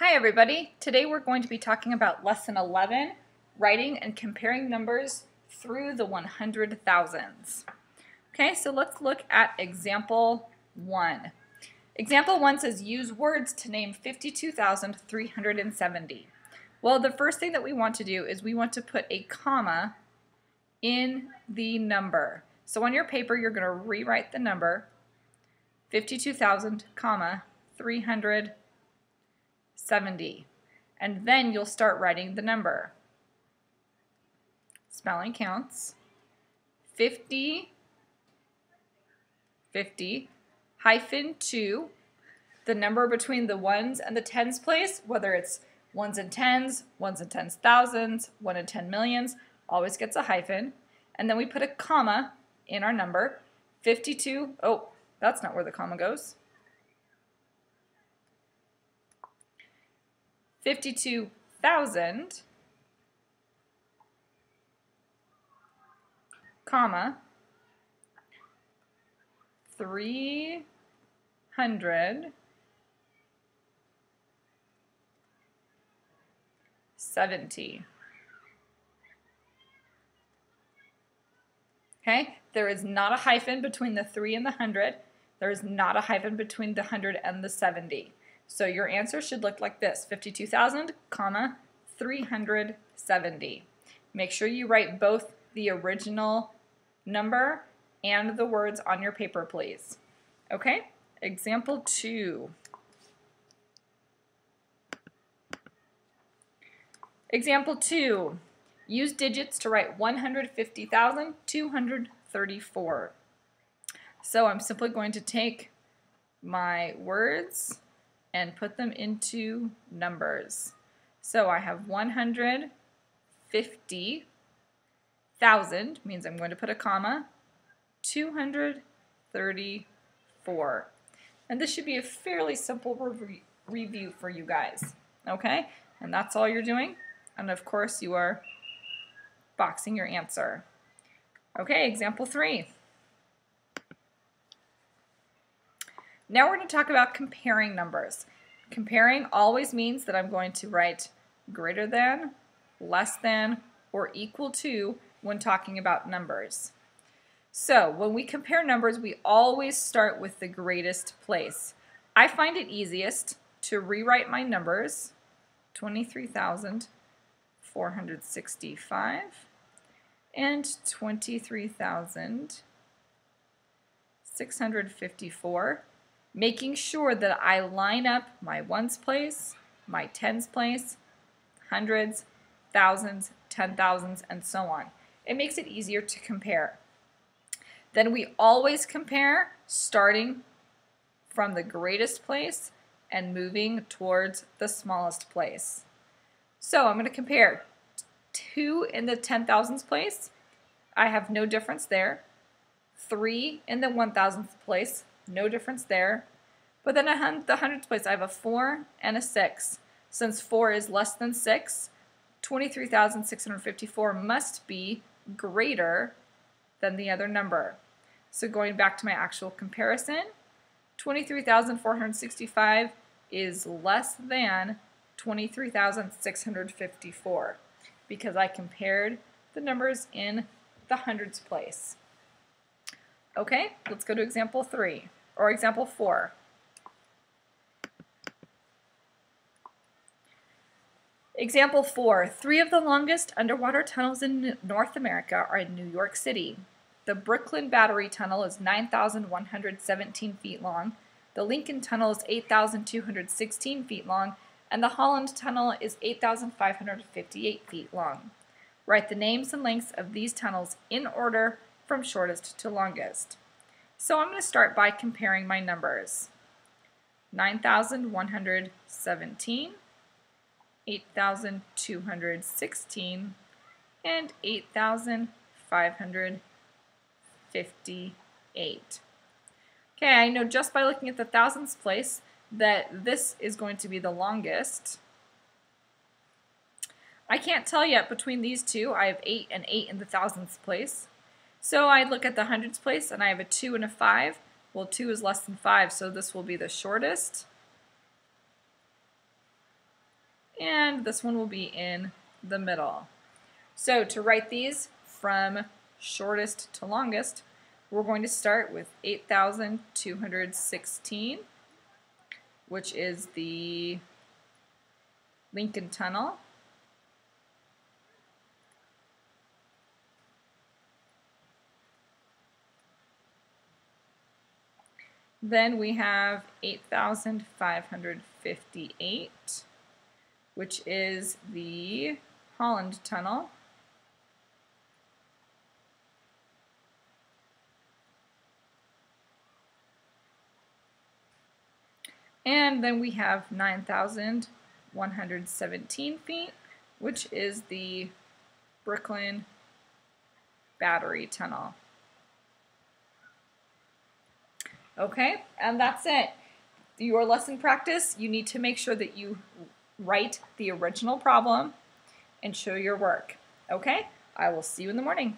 Hi everybody! Today we're going to be talking about Lesson 11, writing and comparing numbers through the 100,000s. Okay, so let's look at example 1. Example 1 says use words to name 52,370. Well, the first thing that we want to do is we want to put a comma in the number. So on your paper you're going to rewrite the number 52,000, 370. And then you'll start writing the number. Spelling counts. 50, hyphen 2, the number between the ones and the tens place, whether it's ones and tens, ones and tens thousands, 1 and 10 millions, always gets a hyphen. And then we put a comma in our number. 52, oh, that's not where the comma goes. 52,000, comma, 370. Okay, there is not a hyphen between the 3 and the 100. There is not a hyphen between the 100 and the 70. So your answer should look like this, 52,000, 370. Make sure you write both the original number and the words on your paper, please. Okay, example 2. Example 2, use digits to write 150,234. So I'm simply going to take my words and put them into numbers. So I have 150,000, means I'm going to put a comma, 234. And this should be a fairly simple review for you guys, okay? And that's all you're doing. And of course you are boxing your answer. Okay, example 3. Now we're going to talk about comparing numbers. Comparing always means that I'm going to write greater than, less than, or equal to when talking about numbers. So when we compare numbers, we always start with the greatest place. I find it easiest to rewrite my numbers, 23,465 and 23,654. Making sure that I line up my ones place, my tens place, hundreds, thousands, 10,000s, and so on. It makes it easier to compare. Then we always compare starting from the greatest place and moving towards the smallest place. So I'm going to compare 2 in the 10,000s place. I have no difference there. 3 in the 1,000th place. No difference there. But then the hundredths place, I have a 4 and a 6. Since 4 is less than 6, 23,654 must be greater than the other number. So going back to my actual comparison, 23,465 is less than 23,654 because I compared the numbers in the hundreds place. Okay, let's go to example 3, or example 4. Example 4, 3 of the longest underwater tunnels in North America are in New York City. The Brooklyn Battery Tunnel is 9,117 feet long, the Lincoln Tunnel is 8,216 feet long, and the Holland Tunnel is 8,558 feet long. Write the names and lengths of these tunnels in order from shortest to longest. So I'm going to start by comparing my numbers. 9,117, 8,216, and 8,558. Okay, I know just by looking at the thousands place that this is going to be the longest. I can't tell yet between these two. I have 8 and 8 in the thousands place. So I look at the hundreds place and I have a 2 and a 5. Well, 2 is less than 5, so this will be the shortest. and this one will be in the middle. So to write these from shortest to longest, we're going to start with 8,216, which is the Lincoln Tunnel. Then we have 8,558, which is the Holland Tunnel. And then we have 9,117 feet, which is the Brooklyn Battery Tunnel. Okay, and that's it. Your lesson practice, you need to make sure that you write the original problem and show your work. Okay, I will see you in the morning.